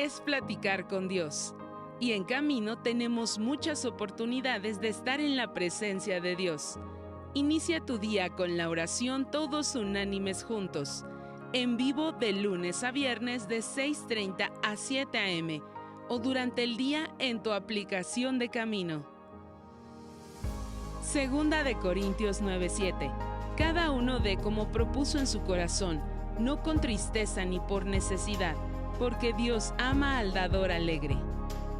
es platicar con Dios. Y en Camino tenemos muchas oportunidades de estar en la presencia de Dios. Inicia tu día con la oración todos unánimes juntos, en vivo de lunes a viernes de 6:30 a 7 a.m. o durante el día en tu aplicación de Camino. Segunda de Corintios 9:7. Cada uno dé como propuso en su corazón, no con tristeza ni por necesidad, porque Dios ama al dador alegre.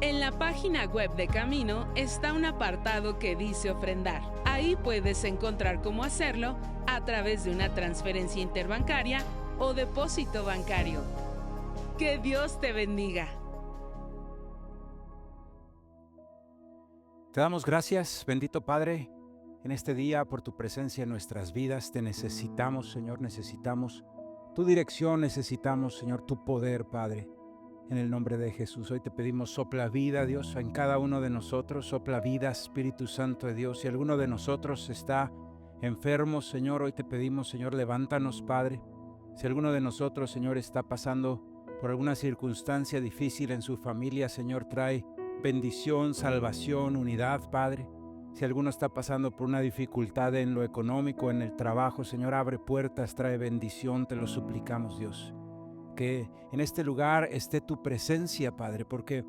En la página web de Camino está un apartado que dice ofrendar. Ahí puedes encontrar cómo hacerlo a través de una transferencia interbancaria o depósito bancario. ¡Que Dios te bendiga! Te damos gracias, bendito Padre, en este día por tu presencia en nuestras vidas. Te necesitamos, Señor, necesitamos tu dirección, necesitamos, Señor, tu poder, Padre. En el nombre de Jesús, hoy te pedimos sopla vida, Dios, en cada uno de nosotros, sopla vida, Espíritu Santo de Dios. Si alguno de nosotros está enfermo, Señor, hoy te pedimos, Señor, levántanos, Padre. Si alguno de nosotros, Señor, está pasando por alguna circunstancia difícil en su familia, Señor, trae bendición, salvación, unidad, Padre. Si alguno está pasando por una dificultad en lo económico, en el trabajo, Señor, abre puertas, trae bendición, te lo suplicamos, Dios. Que en este lugar esté tu presencia, Padre, porque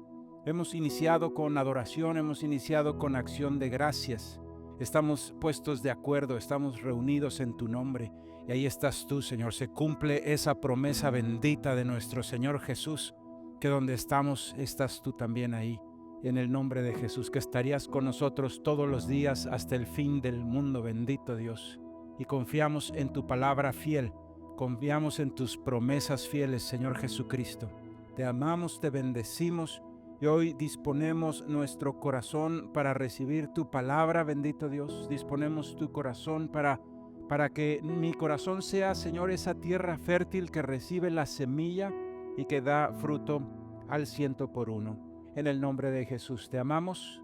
hemos iniciado con adoración, hemos iniciado con acción de gracias. Estamos puestos de acuerdo, estamos reunidos en tu nombre y ahí estás tú, Señor. Se cumple esa promesa bendita de nuestro Señor Jesús, que donde estamos, estás tú también ahí. En el nombre de Jesús, que estarías con nosotros todos los días hasta el fin del mundo, bendito Dios. Y confiamos en tu palabra fiel. Confiamos en tus promesas fieles, Señor Jesucristo. Te amamos, te bendecimos y hoy disponemos nuestro corazón para recibir tu palabra, bendito Dios. Disponemos tu corazón para que mi corazón sea, Señor, esa tierra fértil que recibe la semilla y que da fruto al 100%. En el nombre de Jesús te amamos,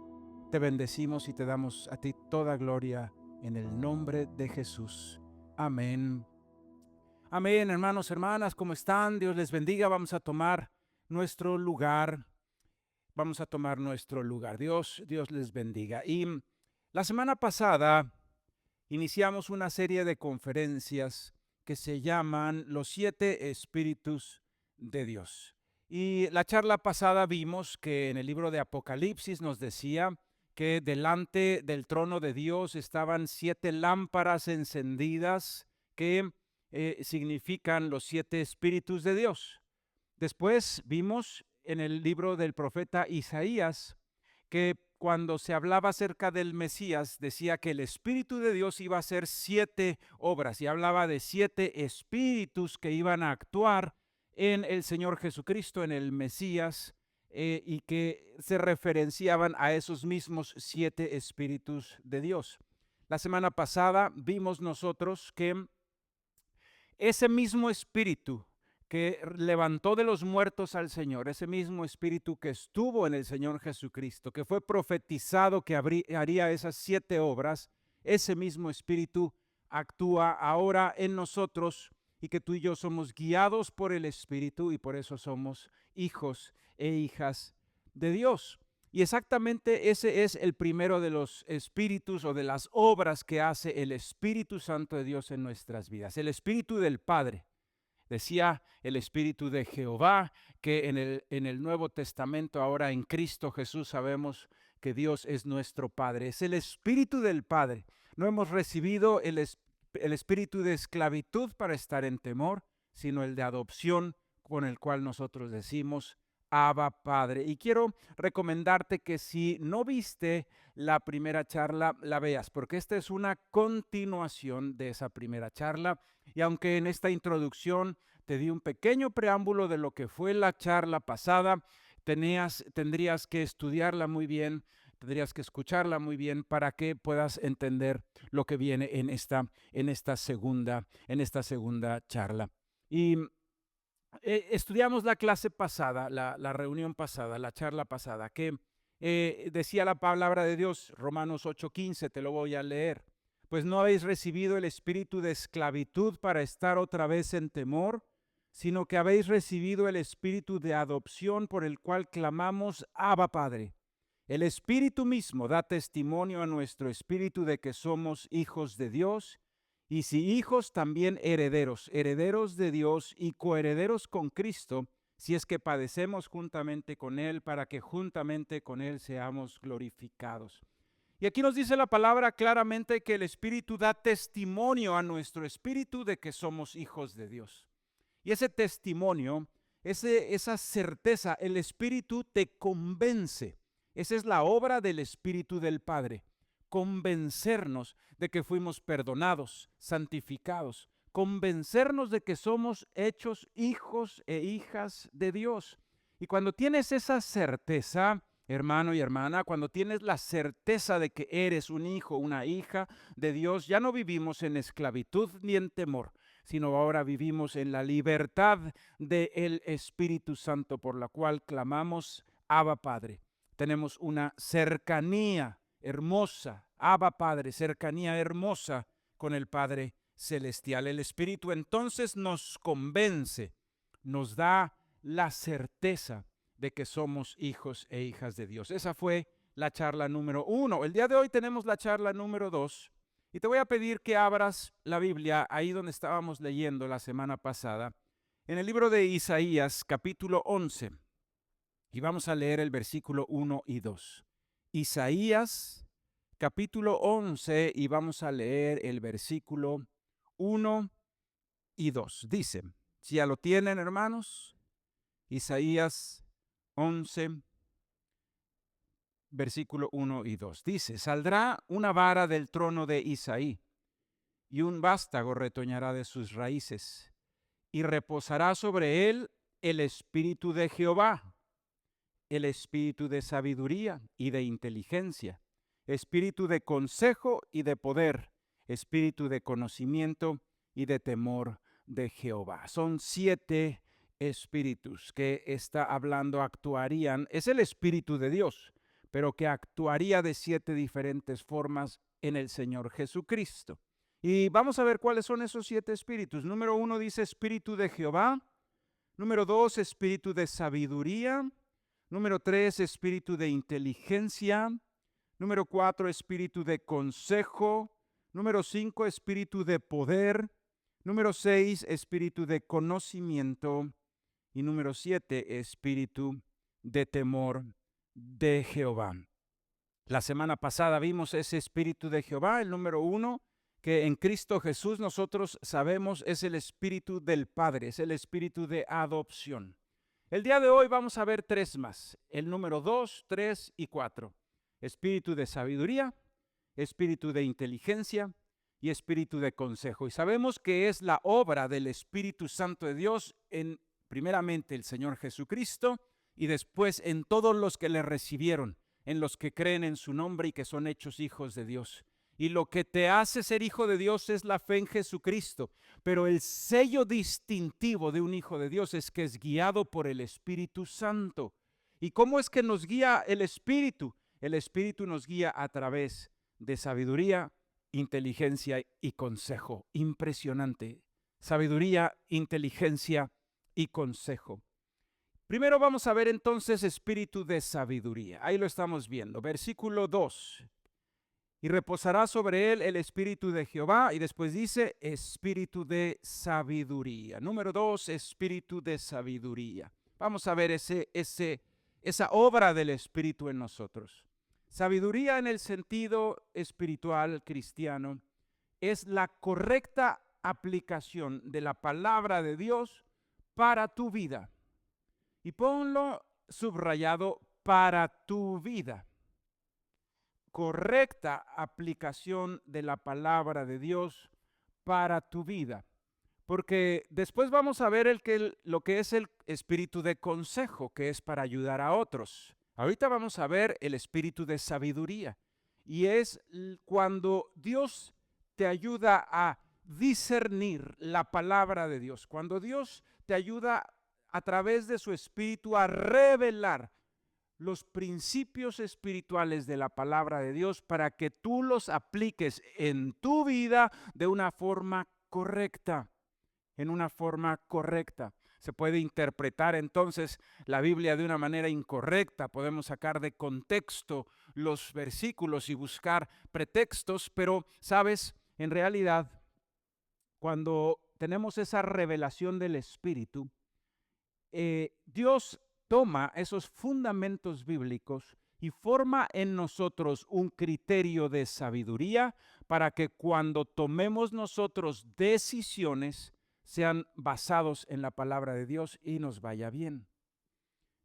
te bendecimos y te damos a ti toda gloria en el nombre de Jesús. Amén. Amén, hermanos, hermanas, ¿cómo están? Dios les bendiga. Vamos a tomar nuestro lugar. Dios les bendiga. Y la semana pasada iniciamos una serie de conferencias que se llaman Los 7 Espíritus de Dios. Y la charla pasada vimos que en el libro de Apocalipsis nos decía que delante del trono de Dios estaban 7 lámparas encendidas que significan los 7 espíritus de Dios. Después vimos en el libro del profeta Isaías que cuando se hablaba acerca del Mesías decía que el Espíritu de Dios iba a hacer 7 obras y hablaba de 7 espíritus que iban a actuar en el Señor Jesucristo, en el Mesías, y que se referenciaban a esos mismos 7 espíritus de Dios. La semana pasada vimos nosotros que ese mismo espíritu que levantó de los muertos al Señor, ese mismo espíritu que estuvo en el Señor Jesucristo, que fue profetizado que haría esas 7 obras, ese mismo espíritu actúa ahora en nosotros y que tú y yo somos guiados por el Espíritu y por eso somos hijos e hijas de Dios. Y exactamente ese es el primero de los espíritus o de las obras que hace el Espíritu Santo de Dios en nuestras vidas. El Espíritu del Padre. Decía el Espíritu de Jehová que en el Nuevo Testamento, ahora en Cristo Jesús, sabemos que Dios es nuestro Padre. Es el Espíritu del Padre. No hemos recibido el espíritu de esclavitud para estar en temor, sino el de adopción con el cual nosotros decimos Abba Padre. Y quiero recomendarte que si no viste la primera charla, la veas, porque esta es una continuación de esa primera charla. Y aunque en esta introducción te di un pequeño preámbulo de lo que fue la charla pasada, tendrías que estudiarla muy bien, tendrías que escucharla muy bien para que puedas entender lo que viene en esta segunda charla. Y estudiamos la clase pasada, la reunión pasada, la charla pasada, que decía la palabra de Dios, Romanos 8:15, te lo voy a leer. Pues no habéis recibido el espíritu de esclavitud para estar otra vez en temor, sino que habéis recibido el Espíritu de adopción por el cual clamamos, Abba, Padre. El Espíritu mismo da testimonio a nuestro espíritu de que somos hijos de Dios, y si hijos, también herederos, herederos de Dios y coherederos con Cristo, si es que padecemos juntamente con Él, para que juntamente con Él seamos glorificados. Y aquí nos dice la palabra claramente que el Espíritu da testimonio a nuestro espíritu de que somos hijos de Dios. Y ese testimonio, esa certeza, el Espíritu te convence. Esa es la obra del Espíritu del Padre, convencernos de que fuimos perdonados, santificados, convencernos de que somos hechos hijos e hijas de Dios. Y cuando tienes esa certeza, hermano y hermana, cuando tienes la certeza de que eres un hijo, una hija de Dios, ya no vivimos en esclavitud ni en temor, sino ahora vivimos en la libertad del Espíritu Santo, por la cual clamamos, Abba, Padre. Tenemos una cercanía hermosa, Abba, Padre, cercanía hermosa con el Padre Celestial. El Espíritu entonces nos convence, nos da la certeza de que somos hijos e hijas de Dios. Esa fue la charla número 1. El día de hoy tenemos la charla número 2. Y te voy a pedir que abras la Biblia ahí donde estábamos leyendo la semana pasada, en el libro de Isaías, capítulo 11. Y vamos a leer el versículo 1 y 2. Isaías, capítulo 11, y vamos a leer el versículo 1 y 2. Dice, si ya lo tienen, hermanos, Isaías 11, versículo 1 y 2. Dice, saldrá una vara del trono de Isaí, y un vástago retoñará de sus raíces, y reposará sobre él el espíritu de Jehová, el espíritu de sabiduría y de inteligencia, espíritu de consejo y de poder, espíritu de conocimiento y de temor de Jehová. Son 7 espíritus que está hablando, actuarían, es el Espíritu de Dios, pero que actuaría de 7 diferentes formas en el Señor Jesucristo. Y vamos a ver cuáles son esos 7 espíritus. Número 1 dice espíritu de Jehová. Número 2, espíritu de sabiduría. Número 3, espíritu de inteligencia. Número 4, espíritu de consejo. Número 5, espíritu de poder. Número 6, espíritu de conocimiento. Y número 7, espíritu de temor de Jehová. La semana pasada vimos ese espíritu de Jehová, el número 1, que en Cristo Jesús nosotros sabemos es el espíritu del Padre, es el espíritu de adopción. El día de hoy vamos a ver 3 más, el número 2, 3 y 4. Espíritu de sabiduría, espíritu de inteligencia y espíritu de consejo. Y sabemos que es la obra del Espíritu Santo de Dios en primeramente el Señor Jesucristo y después en todos los que le recibieron, en los que creen en su nombre y que son hechos hijos de Dios. Y lo que te hace ser hijo de Dios es la fe en Jesucristo. Pero el sello distintivo de un hijo de Dios es que es guiado por el Espíritu Santo. ¿Y cómo es que nos guía el Espíritu? El Espíritu nos guía a través de sabiduría, inteligencia y consejo. Impresionante. Sabiduría, inteligencia y consejo. Primero vamos a ver entonces espíritu de sabiduría. Ahí lo estamos viendo. Versículo 2. Y reposará sobre él el espíritu de Jehová. Y después dice espíritu de sabiduría. Número 2, espíritu de sabiduría. Vamos a ver esa obra del espíritu en nosotros. Sabiduría en el sentido espiritual cristiano es la correcta aplicación de la palabra de Dios para tu vida. Y ponlo subrayado, para tu vida. Correcta aplicación de la palabra de Dios para tu vida. Porque después vamos a ver lo que es el espíritu de consejo, que es para ayudar a otros. Ahorita vamos a ver el espíritu de sabiduría. Y es cuando Dios te ayuda a discernir la palabra de Dios. Cuando Dios te ayuda a través de su espíritu a revelar los principios espirituales de la palabra de Dios para que tú los apliques en tu vida de una forma correcta, en una forma correcta. Se puede interpretar entonces la Biblia de una manera incorrecta, podemos sacar de contexto los versículos y buscar pretextos, pero, ¿sabes? En realidad, cuando tenemos esa revelación del Espíritu, Dios toma esos fundamentos bíblicos y forma en nosotros un criterio de sabiduría para que cuando tomemos nosotros decisiones sean basados en la palabra de Dios y nos vaya bien.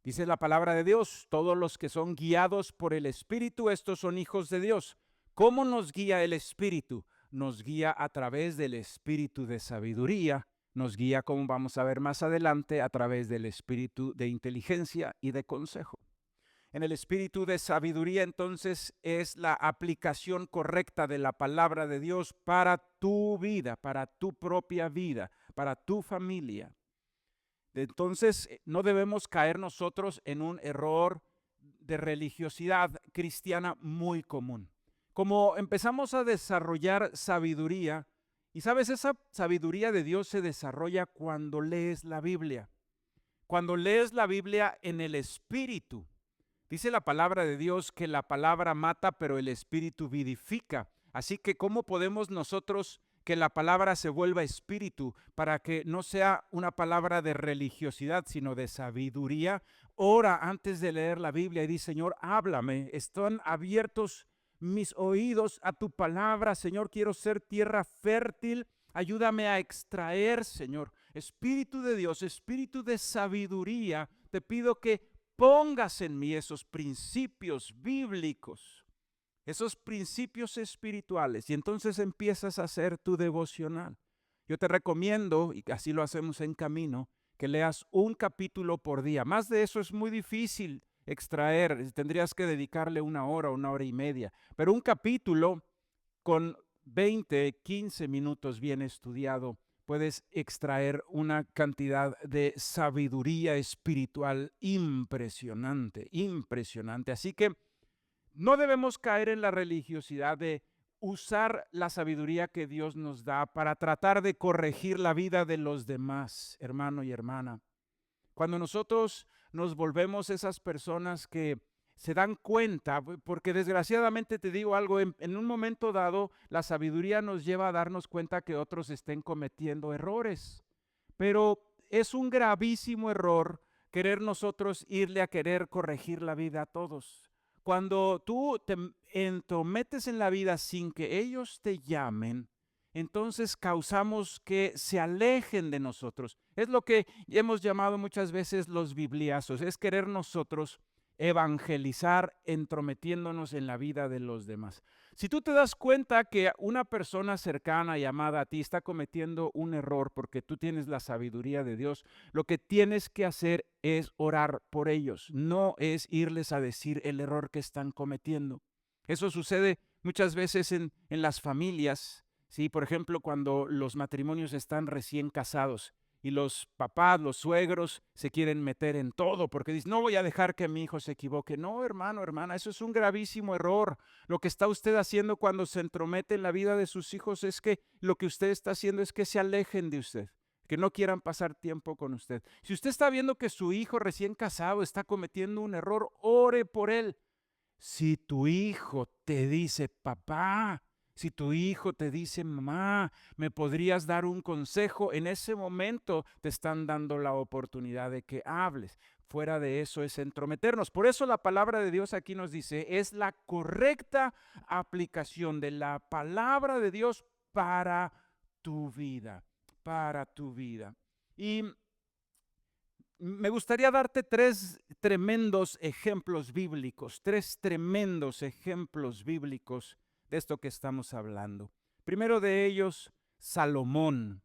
Dice la palabra de Dios, todos los que son guiados por el Espíritu, estos son hijos de Dios. ¿Cómo nos guía el Espíritu? Nos guía a través del Espíritu de sabiduría, nos guía, como vamos a ver más adelante, a través del Espíritu de inteligencia y de consejo. En el Espíritu de sabiduría, entonces, es la aplicación correcta de la palabra de Dios para tu vida, para tu propia vida, para tu familia. Entonces, no debemos caer nosotros en un error de religiosidad cristiana muy común. Como empezamos a desarrollar sabiduría, y sabes, esa sabiduría de Dios se desarrolla cuando lees la Biblia. Cuando lees la Biblia en el Espíritu. Dice la palabra de Dios que la palabra mata, pero el Espíritu vivifica. Así que, ¿cómo podemos nosotros que la palabra se vuelva espíritu para que no sea una palabra de religiosidad, sino de sabiduría? Ora antes de leer la Biblia y di, Señor, háblame. Están abiertos mis oídos a tu palabra, Señor. Quiero ser tierra fértil. Ayúdame a extraer, Señor. Espíritu de Dios, espíritu de sabiduría, te pido que pongas en mí esos principios bíblicos, esos principios espirituales, y entonces empiezas a hacer tu devocional. Yo te recomiendo, y así lo hacemos en Camino, que leas un capítulo por día. Más de eso es muy difícil extraer, tendrías que dedicarle una hora y media, pero un capítulo con 20, 15 minutos bien estudiado, puedes extraer una cantidad de sabiduría espiritual impresionante, impresionante. Así que no debemos caer en la religiosidad de usar la sabiduría que Dios nos da para tratar de corregir la vida de los demás, hermano y hermana. Cuando nosotros nos volvemos esas personas que se dan cuenta, porque desgraciadamente te digo algo, en un momento dado la sabiduría nos lleva a darnos cuenta que otros estén cometiendo errores, pero es un gravísimo error querer nosotros irle a querer corregir la vida a todos. Cuando tú te entrometes en la vida sin que ellos te llamen, entonces causamos que se alejen de nosotros. Es lo que hemos llamado muchas veces los bibliazos, es querer nosotros evangelizar entrometiéndonos en la vida de los demás. Si tú te das cuenta que una persona cercana llamada a ti está cometiendo un error porque tú tienes la sabiduría de Dios, lo que tienes que hacer es orar por ellos, no es irles a decir el error que están cometiendo. Eso sucede muchas veces en las familias, ¿sí? Por ejemplo, cuando los matrimonios están recién casados y los papás, los suegros se quieren meter en todo porque dicen, no voy a dejar que mi hijo se equivoque. No, hermano, hermana, eso es un gravísimo error. Lo que está usted haciendo cuando se entromete en la vida de sus hijos es que lo que usted está haciendo es que se alejen de usted, que no quieran pasar tiempo con usted. Si usted está viendo que su hijo recién casado está cometiendo un error, ore por él. Si tu hijo te dice, papá, si tu hijo te dice, mamá, ¿me podrías dar un consejo? En ese momento te están dando la oportunidad de que hables. Fuera de eso es entrometernos. Por eso la palabra de Dios aquí nos dice, es la correcta aplicación de la palabra de Dios para tu vida, para tu vida. Y me gustaría darte tres tremendos ejemplos bíblicos de esto que estamos hablando. Primero de ellos, Salomón.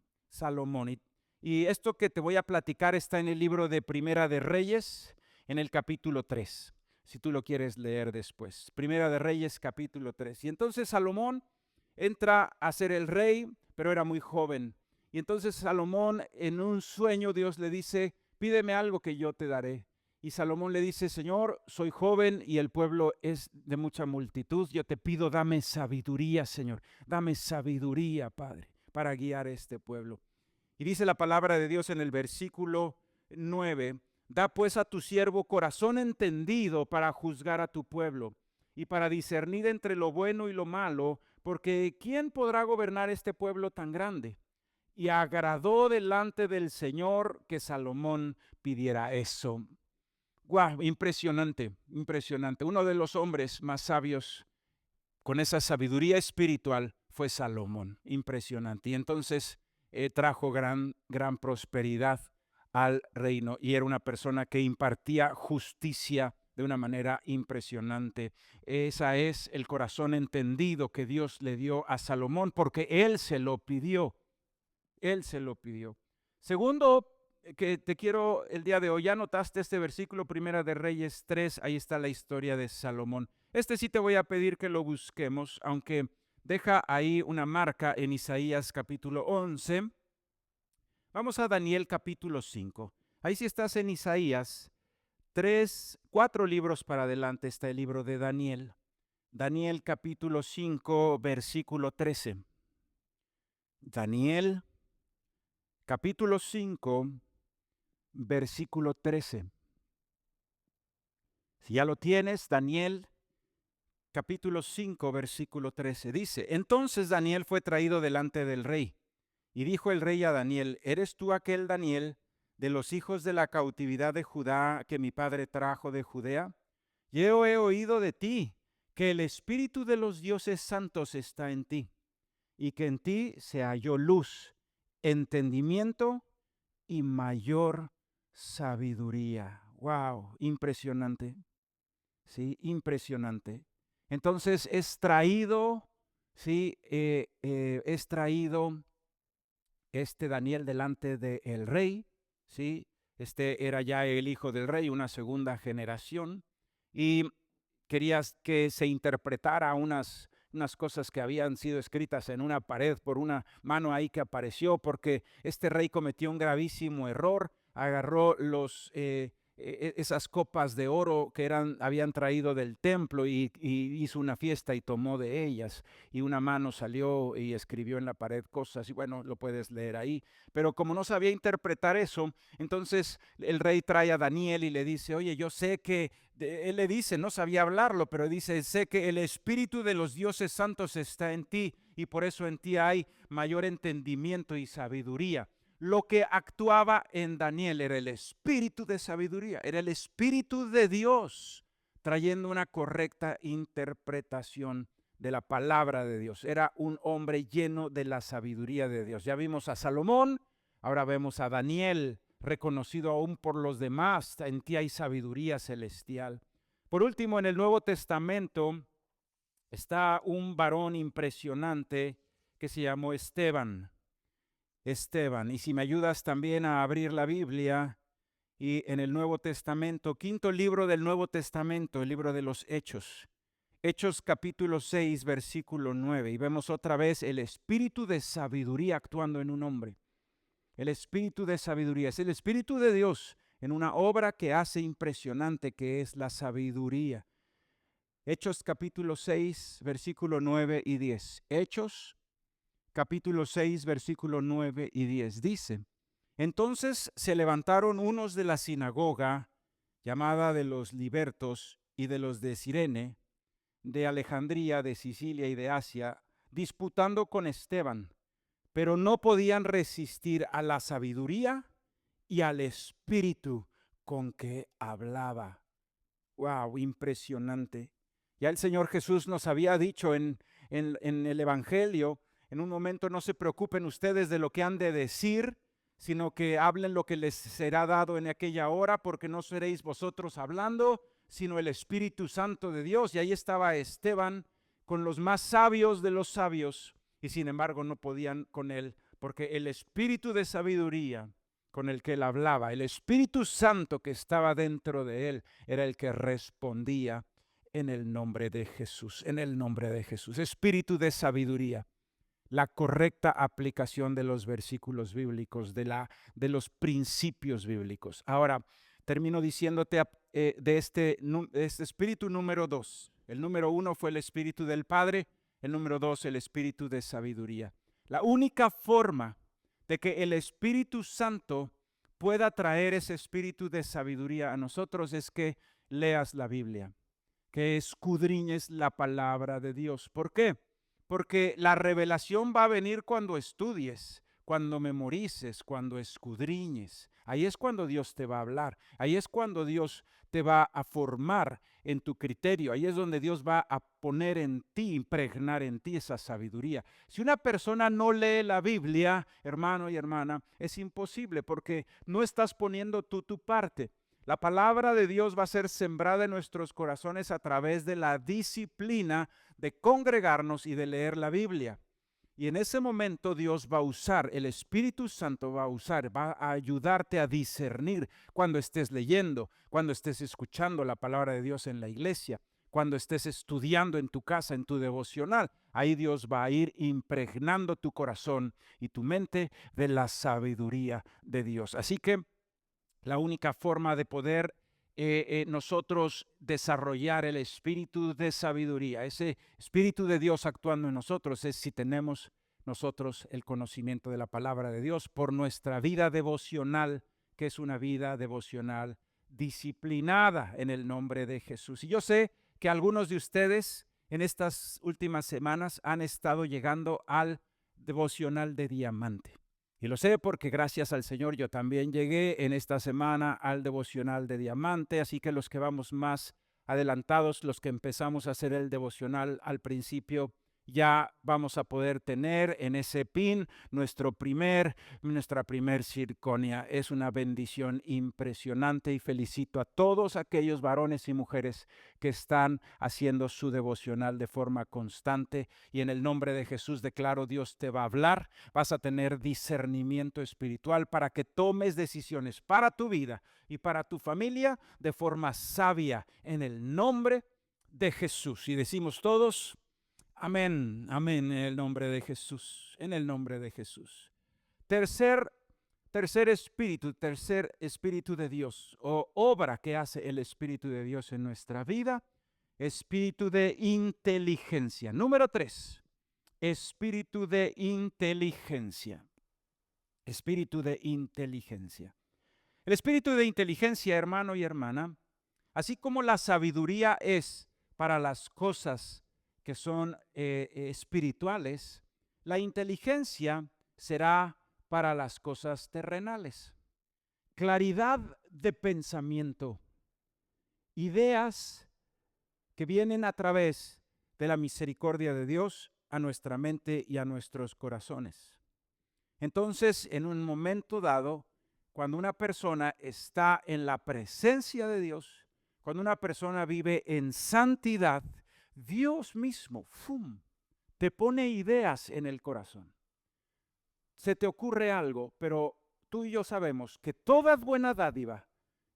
Y esto que te voy a platicar está en el libro de Primera de Reyes, en el capítulo 3, si tú lo quieres leer después. Primera de Reyes, capítulo 3. Y entonces Salomón entra a ser el rey, pero era muy joven. Y entonces Salomón, en un sueño, Dios le dice, pídeme algo que yo te daré. Y Salomón le dice, Señor, soy joven y el pueblo es de mucha multitud. Yo te pido, dame sabiduría, Señor. Dame sabiduría, Padre, para guiar este pueblo. Y dice la palabra de Dios en el versículo 9, da pues a tu siervo corazón entendido para juzgar a tu pueblo y para discernir entre lo bueno y lo malo, porque ¿quién podrá gobernar este pueblo tan grande? Y agradó delante del Señor que Salomón pidiera eso. ¡Guau! Impresionante, impresionante. Uno de los hombres más sabios con esa sabiduría espiritual fue Salomón. Impresionante. Y entonces trajo gran prosperidad al reino y era una persona que impartía justicia de una manera impresionante. Ese es el corazón entendido que Dios le dio a Salomón porque él se lo pidió. Él se lo pidió. Segundo, que te quiero el día de hoy, ya notaste este versículo, Primera de Reyes 3, ahí está la historia de Salomón. Este sí te voy a pedir que lo busquemos, aunque deja ahí una marca en Isaías capítulo 11. Vamos a Daniel capítulo 5. Ahí sí estás en Isaías, 4 libros para adelante está el libro de Daniel. Daniel capítulo 5, versículo 13. Daniel capítulo 5, versículo 13. Si ya lo tienes, Daniel capítulo 5, versículo 13. Dice, entonces Daniel fue traído delante del rey. Y dijo el rey a Daniel, ¿eres tú aquel Daniel de los hijos de la cautividad de Judá que mi padre trajo de Judea? Yo he oído de ti que el espíritu de los dioses santos está en ti, y que en ti se halló luz, entendimiento y mayor sabiduría. ¡Wow! Impresionante. Sí, impresionante. Entonces es traído, sí, es traído este Daniel delante del rey, sí. Este era ya el hijo del rey, una segunda generación, y querías que se interpretara unas cosas que habían sido escritas en una pared por una mano ahí que apareció, porque este rey cometió un gravísimo error, agarró esas copas de oro que habían traído del templo y hizo una fiesta y tomó de ellas, y una mano salió y escribió en la pared cosas, y bueno, lo puedes leer ahí, pero como no sabía interpretar eso, entonces el rey trae a Daniel y le dice, oye, yo sé que, él le dice, no sabía hablarlo, pero dice, sé que el espíritu de los dioses santos está en ti, y por eso en ti hay mayor entendimiento y sabiduría. Lo que actuaba en Daniel era el espíritu de sabiduría, era el espíritu de Dios trayendo una correcta interpretación de la palabra de Dios. Era un hombre lleno de la sabiduría de Dios. Ya vimos a Salomón, ahora vemos a Daniel, reconocido aún por los demás. En ti hay sabiduría celestial. Por último, en el Nuevo Testamento está un varón impresionante que se llamó Esteban. Y si me ayudas también a abrir la Biblia y en el Nuevo Testamento, quinto libro del Nuevo Testamento, el libro de los Hechos. Hechos capítulo 6, versículo 9. Y vemos otra vez el espíritu de sabiduría actuando en un hombre. El espíritu de sabiduría es el espíritu de Dios en una obra que hace impresionante, que es la sabiduría. Hechos capítulo 6, versículo 9 y 10. Hechos capítulo 6, versículo 9 y 10. Dice, entonces se levantaron unos de la sinagoga, llamada de los libertos y de los de Cirene, de Alejandría, de Sicilia y de Asia, disputando con Esteban, pero no podían resistir a la sabiduría y al espíritu con que hablaba. ¡Wow! Impresionante. Ya el Señor Jesús nos había dicho en el Evangelio, en un momento, no se preocupen ustedes de lo que han de decir, sino que hablen lo que les será dado en aquella hora, porque no seréis vosotros hablando, sino el Espíritu Santo de Dios. Y ahí estaba Esteban con los más sabios de los sabios, y sin embargo no podían con él, porque el espíritu de sabiduría con el que él hablaba, el Espíritu Santo que estaba dentro de él, era el que respondía en el nombre de Jesús, en el nombre de Jesús. Espíritu de sabiduría. La correcta aplicación de los versículos bíblicos, de los principios bíblicos. Ahora, termino diciéndote de este espíritu número 2. El número 1 fue el espíritu del Padre, el número 2 el espíritu de sabiduría. La única forma de que el Espíritu Santo pueda traer ese espíritu de sabiduría a nosotros es que leas la Biblia, que escudriñes la palabra de Dios. ¿Por qué? Porque la revelación va a venir cuando estudies, cuando memorices, cuando escudriñes. Ahí es cuando Dios te va a hablar. Ahí es cuando Dios te va a formar en tu criterio. Ahí es donde Dios va a poner en ti, impregnar en ti esa sabiduría. Si una persona no lee la Biblia, hermano y hermana, es imposible porque no estás poniendo tú tu parte. La palabra de Dios va a ser sembrada en nuestros corazones a través de la disciplina de congregarnos y de leer la Biblia. Y en ese momento Dios va a usar, el Espíritu Santo va a ayudarte a discernir cuando estés leyendo, cuando estés escuchando la palabra de Dios en la iglesia, cuando estés estudiando en tu casa, en tu devocional. Ahí Dios va a ir impregnando tu corazón y tu mente de la sabiduría de Dios. Así que la única forma de poder nosotros desarrollar el espíritu de sabiduría, ese espíritu de Dios actuando en nosotros, es si tenemos nosotros el conocimiento de la palabra de Dios por nuestra vida devocional, que es una vida devocional disciplinada en el nombre de Jesús. Y yo sé que algunos de ustedes en estas últimas semanas han estado llegando al devocional de diamante. Y lo sé porque gracias al Señor yo también llegué en esta semana al devocional de diamante, así que los que vamos más adelantados, los que empezamos a hacer el devocional al principio, ya vamos a poder tener en ese pin nuestra primer circonia. Es una bendición impresionante y felicito a todos aquellos varones y mujeres que están haciendo su devocional de forma constante y en el nombre de Jesús declaro Dios te va a hablar, vas a tener discernimiento espiritual para que tomes decisiones para tu vida y para tu familia de forma sabia en el nombre de Jesús. Y decimos todos, amén, amén, en el nombre de Jesús, en el nombre de Jesús. Tercer espíritu de Dios o obra que hace el Espíritu de Dios en nuestra vida, espíritu de inteligencia. Número 3, espíritu de inteligencia. Espíritu de inteligencia. El espíritu de inteligencia, hermano y hermana, así como la sabiduría es para las cosas que son espirituales, la inteligencia será para las cosas terrenales. Claridad de pensamiento, ideas que vienen a través de la misericordia de Dios a nuestra mente y a nuestros corazones. Entonces, en un momento dado, cuando una persona está en la presencia de Dios, cuando una persona vive en santidad, Dios mismo, te pone ideas en el corazón. Se te ocurre algo, pero tú y yo sabemos que toda buena dádiva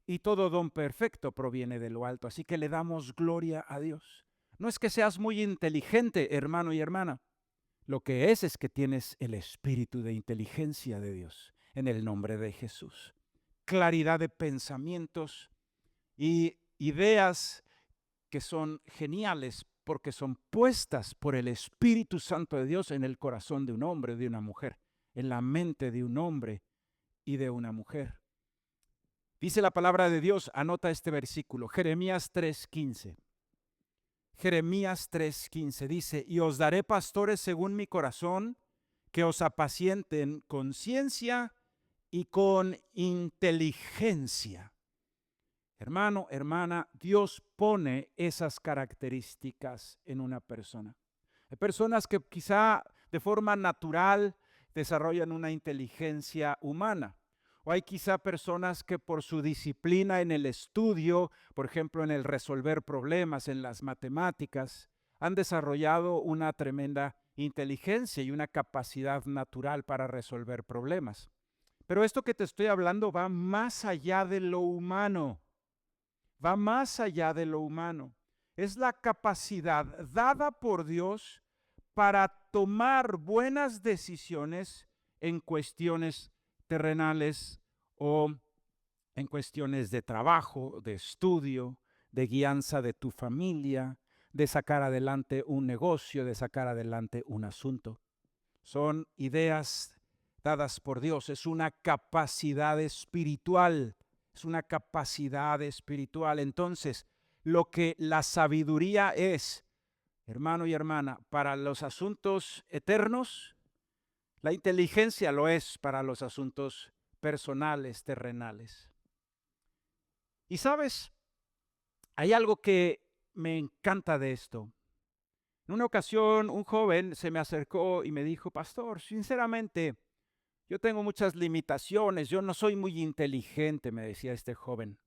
y todo don perfecto proviene de lo alto. Así que le damos gloria a Dios. No es que seas muy inteligente, hermano y hermana. Lo que es que tienes el espíritu de inteligencia de Dios en el nombre de Jesús. Claridad de pensamientos y ideas que son geniales porque son puestas por el Espíritu Santo de Dios en el corazón de un hombre, de una mujer, en la mente de un hombre y de una mujer. Dice la palabra de Dios, anota este versículo, Jeremías 3:15. Jeremías 3:15 dice, y os daré pastores según mi corazón, que os apacienten con ciencia y con inteligencia. Hermano, hermana, Dios pone esas características en una persona. Hay personas que quizá de forma natural desarrollan una inteligencia humana. O hay quizá personas que por su disciplina en el estudio, por ejemplo, en el resolver problemas, en las matemáticas, han desarrollado una tremenda inteligencia y una capacidad natural para resolver problemas. Pero esto que te estoy hablando va más allá de lo humano. Va más allá de lo humano. Es la capacidad dada por Dios para tomar buenas decisiones en cuestiones terrenales o en cuestiones de trabajo, de estudio, de guianza de tu familia, de sacar adelante un negocio, de sacar adelante un asunto. Son ideas dadas por Dios, es una capacidad espiritual, es una capacidad espiritual. Entonces, lo que la sabiduría es, hermano y hermana, para los asuntos eternos, la inteligencia lo es para los asuntos personales, terrenales. Y sabes, hay algo que me encanta de esto. En una ocasión, un joven se me acercó y me dijo: pastor, sinceramente, yo tengo muchas limitaciones, yo no soy muy inteligente, me decía este joven.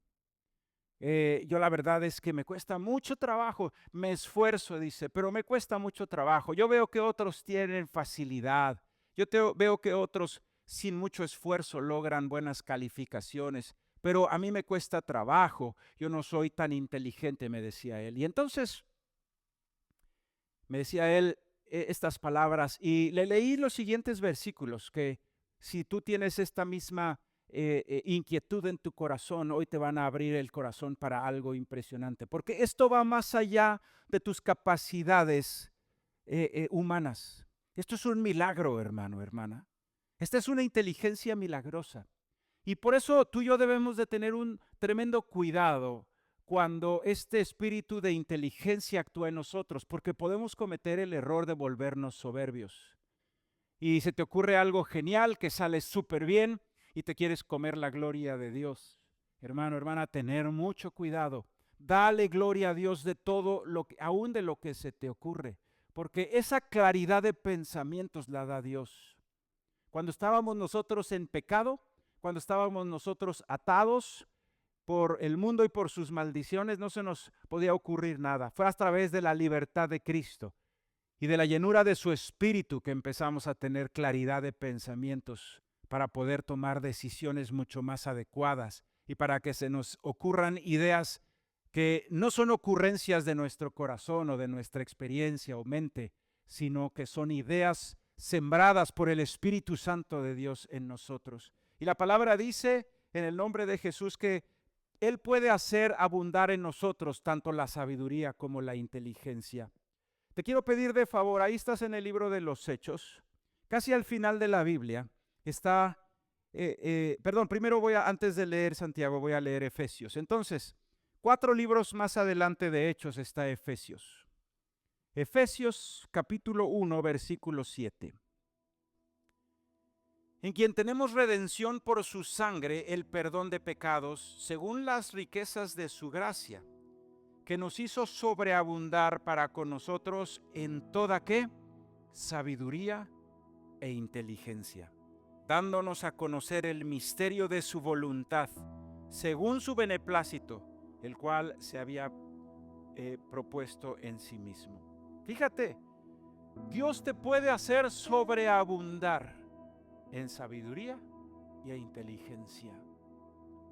Yo la verdad es que me cuesta mucho trabajo, me esfuerzo, dice, pero me cuesta mucho trabajo. Yo veo que otros tienen facilidad, veo que otros sin mucho esfuerzo logran buenas calificaciones, pero a mí me cuesta trabajo, yo no soy tan inteligente, me decía él. Y entonces me decía él estas palabras y le leí los siguientes versículos que si tú tienes esta misma inquietud en tu corazón, hoy te van a abrir el corazón para algo impresionante, porque esto va más allá de tus capacidades humanas. Esto es un milagro, hermano, hermana. Esta es una inteligencia milagrosa. Y por eso tú y yo debemos de tener un tremendo cuidado cuando este espíritu de inteligencia actúa en nosotros, porque podemos cometer el error de volvernos soberbios. Y se te ocurre algo genial que sale súper bien y te quieres comer la gloria de Dios. Hermano, hermana, tener mucho cuidado. Dale gloria a Dios de todo, aún de lo que se te ocurre, porque esa claridad de pensamientos la da Dios. Cuando estábamos nosotros en pecado, cuando estábamos nosotros atados por el mundo y por sus maldiciones, no se nos podía ocurrir nada. Fue a través de la libertad de Cristo y de la llenura de su espíritu que empezamos a tener claridad de pensamientos para poder tomar decisiones mucho más adecuadas y para que se nos ocurran ideas que no son ocurrencias de nuestro corazón o de nuestra experiencia o mente, sino que son ideas sembradas por el Espíritu Santo de Dios en nosotros. Y la palabra dice en el nombre de Jesús que Él puede hacer abundar en nosotros tanto la sabiduría como la inteligencia. Te quiero pedir de favor, ahí estás en el libro de los Hechos, casi al final de la Biblia, está, primero antes de leer Santiago, voy a leer Efesios. Entonces, 4 libros más adelante de Hechos está Efesios. Efesios capítulo 1, versículo 7. En quien tenemos redención por su sangre, el perdón de pecados, según las riquezas de su gracia, que nos hizo sobreabundar para con nosotros en toda ¿qué? Sabiduría e inteligencia, dándonos a conocer el misterio de su voluntad, según su beneplácito, el cual se había propuesto en sí mismo. Fíjate, Dios te puede hacer sobreabundar en sabiduría y en inteligencia.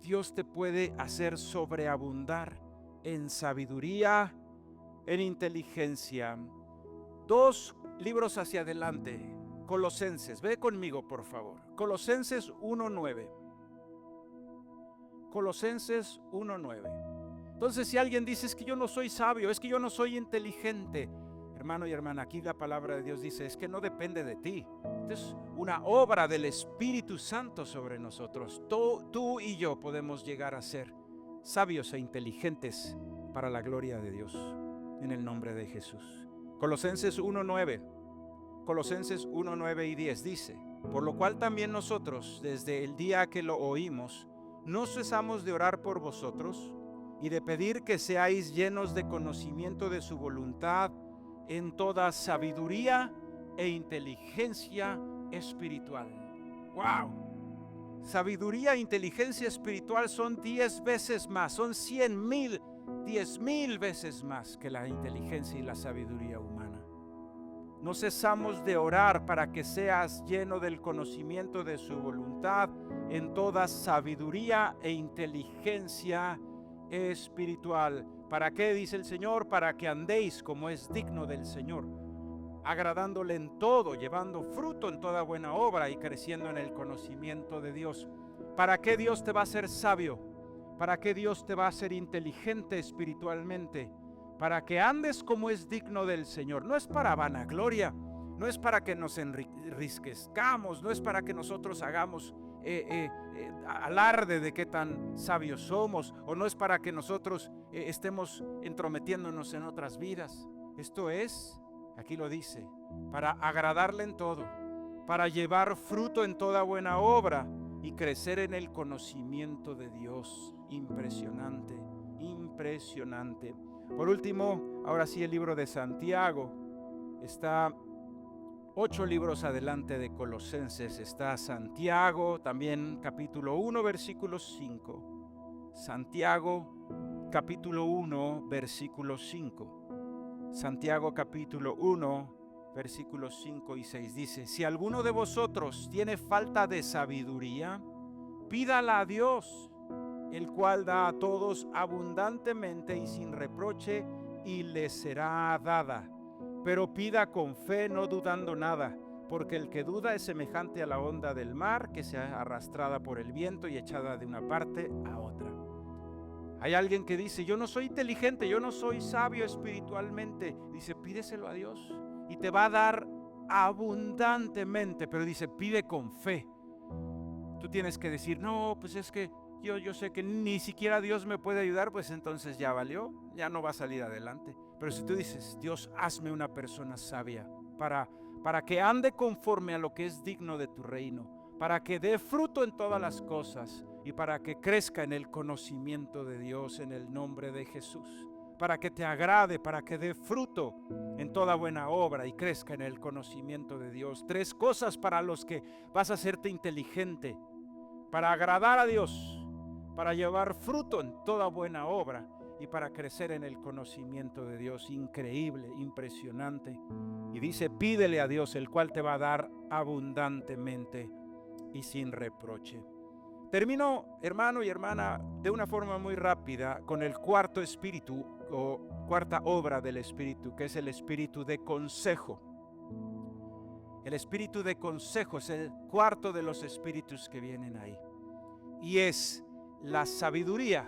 Dios te puede hacer sobreabundar en sabiduría, en inteligencia. 2 libros hacia adelante, Colosenses, ve conmigo por favor. Colosenses 1:9. Colosenses 1:9. Entonces, si alguien dice es que yo no soy sabio, es que yo no soy inteligente, hermano y hermana, aquí la palabra de Dios dice es que no depende de ti. Es una obra del Espíritu Santo sobre nosotros. Tú y yo podemos llegar a ser sabios e inteligentes para la gloria de Dios, en el nombre de Jesús. Colosenses 1:9. Colosenses 1:9 y 10 dice: por lo cual también nosotros, desde el día que lo oímos, no cesamos de orar por vosotros y de pedir que seáis llenos de conocimiento de su voluntad en toda sabiduría e inteligencia espiritual. ¡Wow! Sabiduría e inteligencia espiritual son 10 veces más, son 100,000, 10,000 veces más que la inteligencia y la sabiduría humana. No cesamos de orar para que seas lleno del conocimiento de su voluntad en toda sabiduría e inteligencia espiritual. ¿Para qué? Dice el Señor, para que andéis como es digno del Señor, agradándole en todo, llevando fruto en toda buena obra y creciendo en el conocimiento de Dios. ¿Para qué Dios te va a hacer sabio? ¿Para qué Dios te va a hacer inteligente espiritualmente? Para que andes como es digno del Señor. No es para vanagloria, no es para que nos enriquezcamos, no es para que nosotros hagamos alarde de qué tan sabios somos, o no es para que nosotros estemos entrometiéndonos en otras vidas. Esto es, aquí lo dice, para agradarle en todo, para llevar fruto en toda buena obra y crecer en el conocimiento de Dios. Impresionante, impresionante. Por último, ahora sí, el libro de Santiago está 8 libros adelante de Colosenses. Está Santiago, también capítulo 1, versículo 5. Santiago, capítulo 1, versículo 5. Santiago, capítulo 1, versículos 5 y 6 dice: si alguno de vosotros tiene falta de sabiduría, pídala a Dios, el cual da a todos abundantemente y sin reproche, y le será dada. Pero pida con fe, no dudando nada, porque el que duda es semejante a la onda del mar, que se ha arrastrada por el viento y echada de una parte a otra. Hay alguien que dice: yo no soy inteligente, yo no soy sabio espiritualmente. Dice: pídeselo a Dios y te va a dar abundantemente, pero dice: pide con fe. Tú tienes que decir: no, pues es que yo sé que ni siquiera Dios me puede ayudar, pues entonces ya valió, ya no va a salir adelante. Pero si tú dices: Dios, hazme una persona sabia para que ande conforme a lo que es digno de tu reino, para que dé fruto en todas las cosas y para que crezca en el conocimiento de Dios, en el nombre de Jesús, para que te agrade, para que dé fruto en toda buena obra y crezca en el conocimiento de Dios. 3 cosas para los que vas a hacerte inteligente: para agradar a Dios, para llevar fruto en toda buena obra y para crecer en el conocimiento de Dios. Increíble, impresionante. Y dice: pídele a Dios, el cual te va a dar abundantemente y sin reproche. Termino, hermano y hermana, de una forma muy rápida con el cuarto espíritu o cuarta obra del espíritu, que es el espíritu de consejo. El espíritu de consejo es el cuarto de los espíritus que vienen ahí. Y es la sabiduría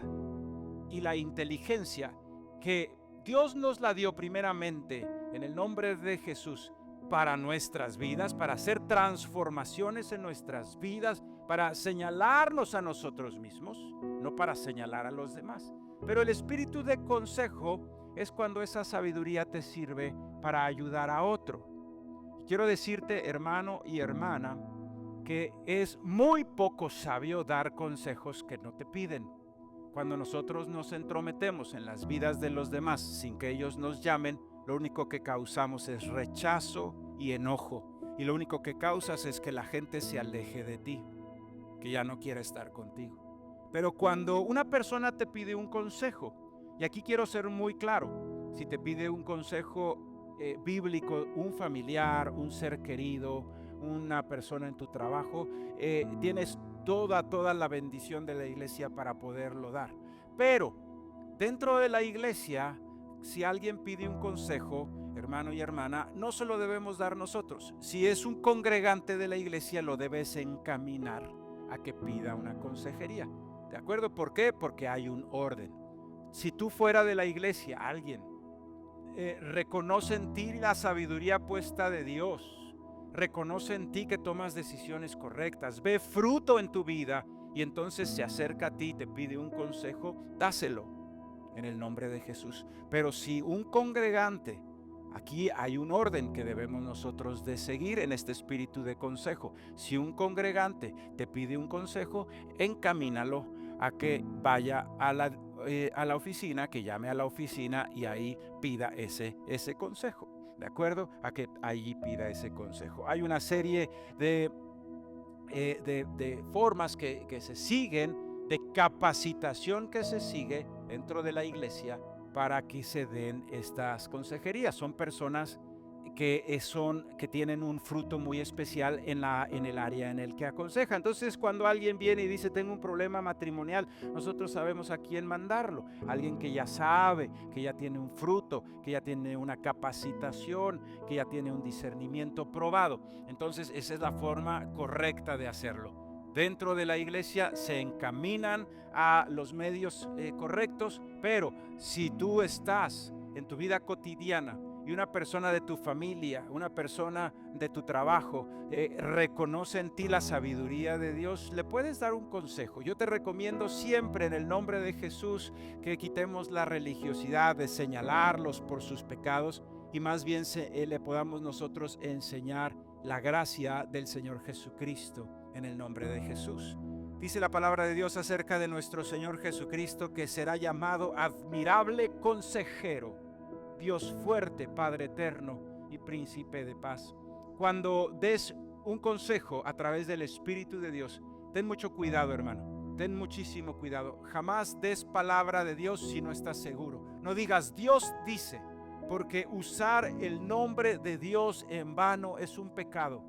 y la inteligencia que Dios nos la dio primeramente en el nombre de Jesús para nuestras vidas, para hacer transformaciones en nuestras vidas, para señalarnos a nosotros mismos, no para señalar a los demás. Pero el espíritu de consejo es cuando esa sabiduría te sirve para ayudar a otro. Quiero decirte, hermano y hermana, que es muy poco sabio dar consejos que no te piden. Cuando nosotros nos entrometemos en las vidas de los demás sin que ellos nos llamen, lo único que causamos es rechazo y enojo. Y lo único que causas es que la gente se aleje de ti, que ya no quiere estar contigo. Pero cuando una persona te pide un consejo, y aquí quiero ser muy claro, si te pide un consejo bíblico, un familiar, un ser querido, una persona en tu trabajo, tienes toda la bendición de la iglesia para poderlo dar. Pero dentro de la iglesia, si alguien pide un consejo, hermano y hermana, no se lo debemos dar nosotros. Si es un congregante de la iglesia, lo debes encaminar a que pida una consejería. ¿De acuerdo? ¿Por qué? Porque hay un orden. Si tú fuera de la iglesia, alguien reconoce en ti la sabiduría puesta de Dios, reconoce en ti que tomas decisiones correctas, ve fruto en tu vida y entonces se acerca a ti y te pide un consejo, dáselo en el nombre de Jesús. Pero si un congregante, aquí hay un orden que debemos nosotros de seguir en este espíritu de consejo. Si un congregante te pide un consejo, encamínalo a que vaya a la oficina, que llame a la oficina y ahí pida ese consejo. ¿De acuerdo? A que allí pida ese consejo. Hay una serie de formas que se siguen, de capacitación que se sigue dentro de la iglesia para que se den estas consejerías. Son personas que tienen un fruto muy especial en el área en el que aconseja. Entonces, cuando alguien viene y dice: tengo un problema matrimonial, nosotros sabemos a quién mandarlo. Alguien que ya sabe, que ya tiene un fruto, que ya tiene una capacitación, que ya tiene un discernimiento probado. Entonces, esa es la forma correcta de hacerlo. Dentro de la iglesia se encaminan a los medios correctos, pero si tú estás en tu vida cotidiana y una persona de tu familia, una persona de tu trabajo, reconoce en ti la sabiduría de Dios, le puedes dar un consejo. Yo te recomiendo siempre en el nombre de Jesús que quitemos la religiosidad de señalarlos por sus pecados y más bien le podamos nosotros enseñar la gracia del Señor Jesucristo en el nombre de Jesús. Dice la palabra de Dios acerca de nuestro Señor Jesucristo que será llamado admirable consejero, Dios fuerte, Padre eterno y príncipe de paz. Cuando des un consejo a través del Espíritu de Dios, ten mucho cuidado, hermano. Ten muchísimo cuidado. Jamás des palabra de Dios si no estás seguro. No digas Dios dice, porque usar el nombre de Dios en vano es un pecado.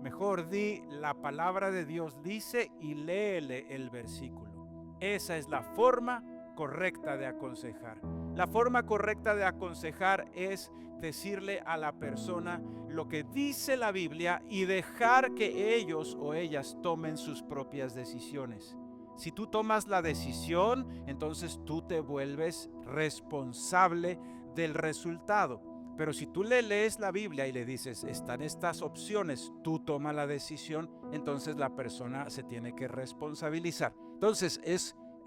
Mejor di la palabra de Dios dice y léele el versículo. Esa es la forma correcta de aconsejar. La forma correcta de aconsejar es decirle a la persona lo que dice la Biblia y dejar que ellos o ellas tomen sus propias decisiones. Si tú tomas la decisión, entonces tú te vuelves responsable del resultado. Pero si tú le lees la Biblia y le dices, están estas opciones, tú toma la decisión, entonces la persona se tiene que responsabilizar. Entonces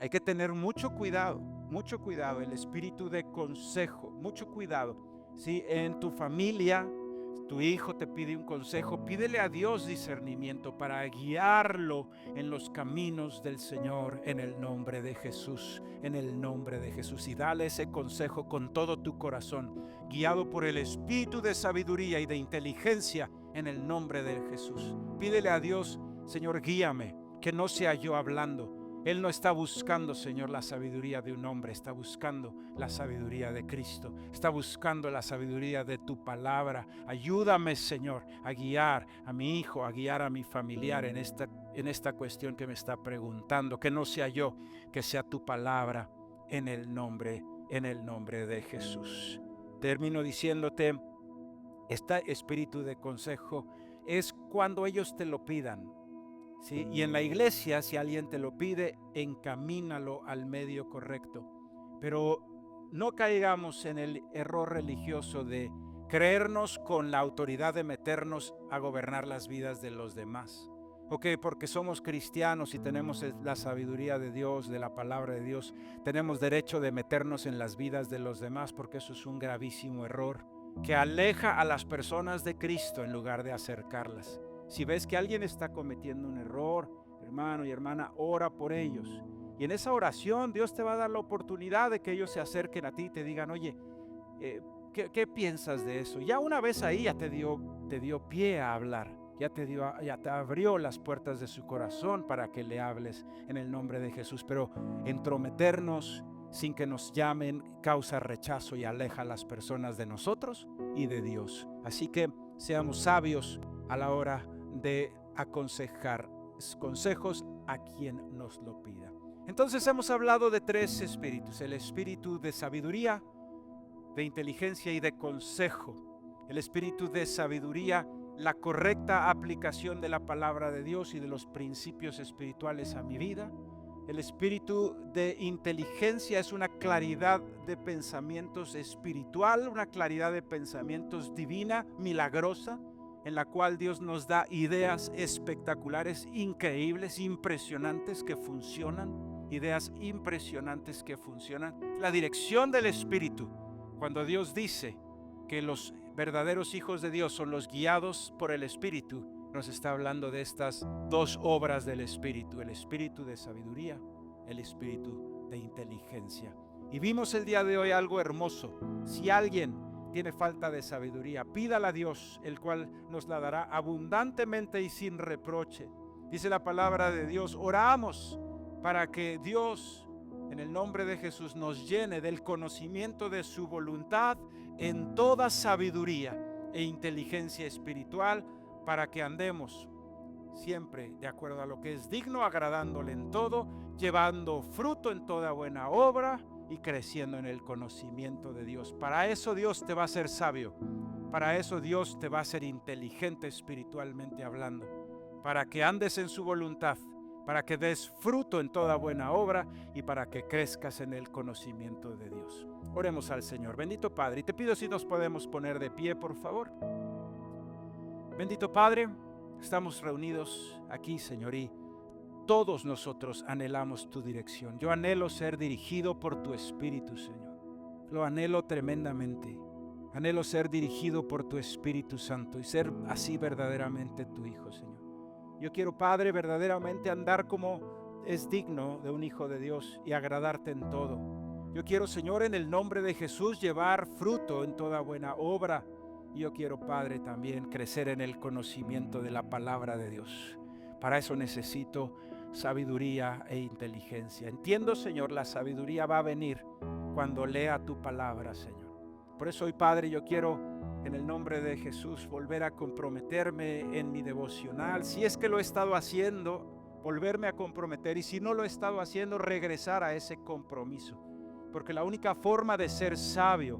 hay que tener mucho cuidado, el espíritu de consejo, mucho cuidado. Si en tu familia tu hijo te pide un consejo, pídele a Dios discernimiento para guiarlo en los caminos del Señor en el nombre de Jesús, en el nombre de Jesús. Y dale ese consejo con todo tu corazón, guiado por el espíritu de sabiduría y de inteligencia en el nombre de Jesús. Pídele a Dios, Señor, guíame, que no sea yo hablando. Él no está buscando, Señor, la sabiduría de un hombre, está buscando la sabiduría de Cristo, está buscando la sabiduría de tu palabra. Ayúdame, Señor, a guiar a mi hijo, a guiar a mi familiar en esta cuestión que me está preguntando, que no sea yo, que sea tu palabra en el nombre de Jesús. Termino diciéndote, este espíritu de consejo es cuando ellos te lo pidan. ¿Sí? Y en la iglesia, si alguien te lo pide, encamínalo al medio correcto. Pero no caigamos en el error religioso de creernos con la autoridad de meternos a gobernar las vidas de los demás. Porque somos cristianos y tenemos la sabiduría de Dios, de la palabra de Dios, tenemos derecho de meternos en las vidas de los demás, porque eso es un gravísimo error que aleja a las personas de Cristo en lugar de acercarlas. Si ves que alguien está cometiendo un error, hermano y hermana, ora por ellos. Y en esa oración Dios te va a dar la oportunidad de que ellos se acerquen a ti y te digan, oye, ¿qué piensas de eso? Ya una vez ahí ya te dio pie a hablar, ya te abrió las puertas de su corazón para que le hables en el nombre de Jesús. Pero entrometernos sin que nos llamen causa rechazo y aleja a las personas de nosotros y de Dios. Así que seamos sabios a la hora de aconsejar consejos a quien nos lo pida. Entonces hemos hablado de tres espíritus: el espíritu de sabiduría, de inteligencia y de consejo. El espíritu de sabiduría, la correcta aplicación de la palabra de Dios y de los principios espirituales a mi vida. El espíritu de inteligencia es una claridad de pensamientos espiritual, una claridad de pensamientos divina, milagrosa, en la cual Dios nos da ideas espectaculares, increíbles, impresionantes que funcionan, ideas impresionantes que funcionan. La dirección del Espíritu, cuando Dios dice que los verdaderos hijos de Dios son los guiados por el Espíritu, nos está hablando de estas dos obras del Espíritu: el espíritu de sabiduría, el espíritu de inteligencia. Y vimos el día de hoy algo hermoso. Si alguien tiene falta de sabiduría, pídala a Dios, el cual nos la dará abundantemente y sin reproche. Dice la palabra de Dios, oramos para que Dios, en el nombre de Jesús, nos llene del conocimiento de su voluntad en toda sabiduría e inteligencia espiritual, para que andemos siempre de acuerdo a lo que es digno, agradándole en todo, llevando fruto en toda buena obra y creciendo en el conocimiento de Dios. Para eso Dios te va a hacer sabio, para eso Dios te va a hacer inteligente espiritualmente hablando, para que andes en su voluntad, para que des fruto en toda buena obra y para que crezcas en el conocimiento de Dios. Oremos al Señor. Bendito Padre, y te pido si nos podemos poner de pie, por favor. Bendito Padre, estamos reunidos aquí, Señor, y todos nosotros anhelamos tu dirección. Yo anhelo ser dirigido por tu Espíritu, Señor. Lo anhelo tremendamente. Anhelo ser dirigido por tu Espíritu Santo y ser así verdaderamente tu Hijo, Señor. Yo quiero, Padre, verdaderamente andar como es digno de un Hijo de Dios y agradarte en todo. Yo quiero, Señor, en el nombre de Jesús, llevar fruto en toda buena obra. Y yo quiero, Padre, también crecer en el conocimiento de la palabra de Dios. Para eso necesito sabiduría e inteligencia. Entiendo, Señor, la sabiduría va a venir cuando lea tu palabra, Señor. Por eso hoy, Padre, yo quiero, en el nombre de Jesús, volver a comprometerme en mi devocional. Si es que lo he estado haciendo, volverme a comprometer. Y si no lo he estado haciendo, regresar a ese compromiso. Porque la única forma de ser sabio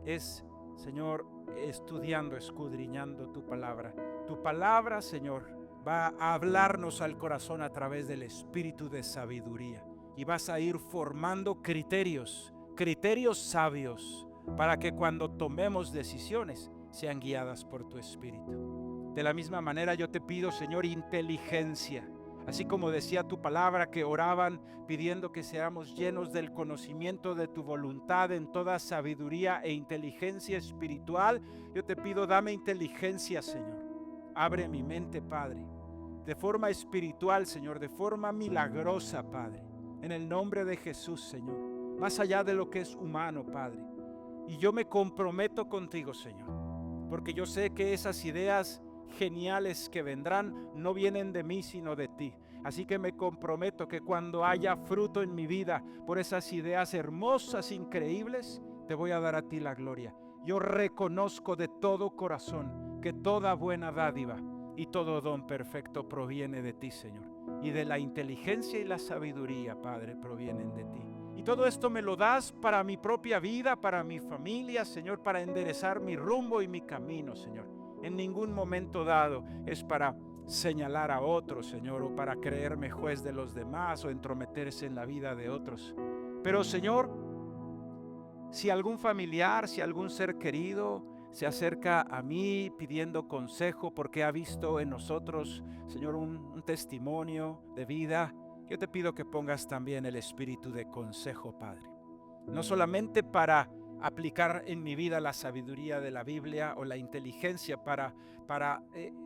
es, Señor, estudiando, escudriñando tu palabra. Tu palabra, Señor, va a hablarnos al corazón a través del espíritu de sabiduría. Y vas a ir formando criterios sabios, para que cuando tomemos decisiones sean guiadas por tu espíritu. De la misma manera yo te pido, Señor, inteligencia. Así como decía tu palabra que oraban pidiendo que seamos llenos del conocimiento de tu voluntad en toda sabiduría e inteligencia espiritual, yo te pido, dame inteligencia, Señor. Abre mi mente, Padre, de forma espiritual, Señor, de forma milagrosa, Padre, en el nombre de Jesús, Señor, más allá de lo que es humano, Padre. Y yo me comprometo contigo, Señor, porque yo sé que esas ideas geniales que vendrán no vienen de mí sino de ti. Así que me comprometo que cuando haya fruto en mi vida por esas ideas hermosas, increíbles, te voy a dar a ti la gloria. Yo reconozco de todo corazón que toda buena dádiva y todo don perfecto proviene de ti, Señor, y de la inteligencia y la sabiduría, Padre, provienen de ti. Y todo esto me lo das para mi propia vida, para mi familia, Señor, para enderezar mi rumbo y mi camino, Señor. En ningún momento dado es para señalar a otros, Señor, o para creerme juez de los demás o entrometerse en la vida de otros. Pero, Señor, si algún familiar, si algún ser querido se acerca a mí pidiendo consejo porque ha visto en nosotros, Señor, un testimonio de vida, yo te pido que pongas también el espíritu de consejo, Padre. No solamente para aplicar en mi vida la sabiduría de la Biblia o la inteligencia para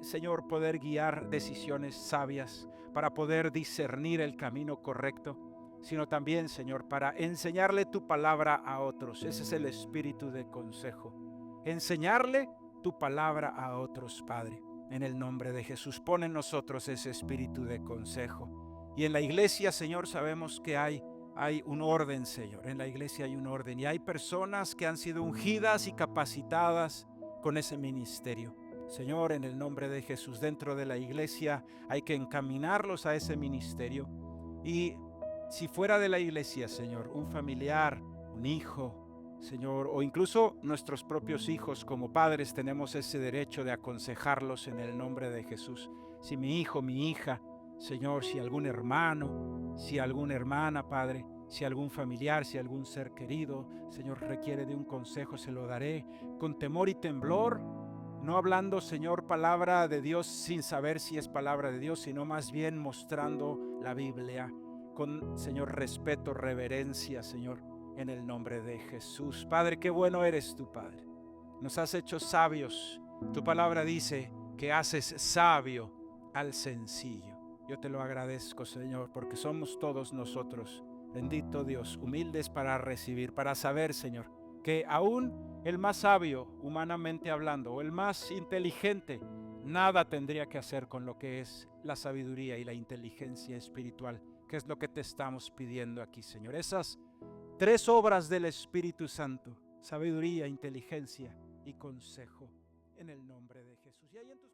Señor, poder guiar decisiones sabias, para poder discernir el camino correcto, sino también, Señor, para enseñarle tu palabra a otros. Ese es el espíritu de consejo. Enseñarle tu palabra a otros, Padre. En el nombre de Jesús, pon en nosotros ese espíritu de consejo. Y en la iglesia, Señor, sabemos que hay un orden, Señor. En la iglesia hay un orden y hay personas que han sido ungidas y capacitadas con ese ministerio. Señor, en el nombre de Jesús, dentro de la iglesia hay que encaminarlos a ese ministerio. Y si fuera de la iglesia, Señor, un familiar, un hijo, Señor, o incluso nuestros propios hijos como padres, tenemos ese derecho de aconsejarlos en el nombre de Jesús. Si mi hijo, mi hija, Señor, si algún hermano, si alguna hermana, Padre, si algún familiar, si algún ser querido, Señor, requiere de un consejo, se lo daré con temor y temblor, no hablando, Señor, palabra de Dios sin saber si es palabra de Dios, sino más bien mostrando la Biblia con, Señor, respeto, reverencia, Señor, en el nombre de Jesús. Padre, qué bueno eres tú, Padre. Nos has hecho sabios. Tu palabra dice que haces sabio al sencillo. Yo te lo agradezco, Señor, porque somos todos nosotros, bendito Dios, humildes para recibir, para saber, Señor, que aún el más sabio, humanamente hablando, o el más inteligente, nada tendría que hacer con lo que es la sabiduría y la inteligencia espiritual, que es lo que te estamos pidiendo aquí, Señor. Esas tres obras del Espíritu Santo: sabiduría, inteligencia y consejo, en el nombre de Jesús. Y ahí en tus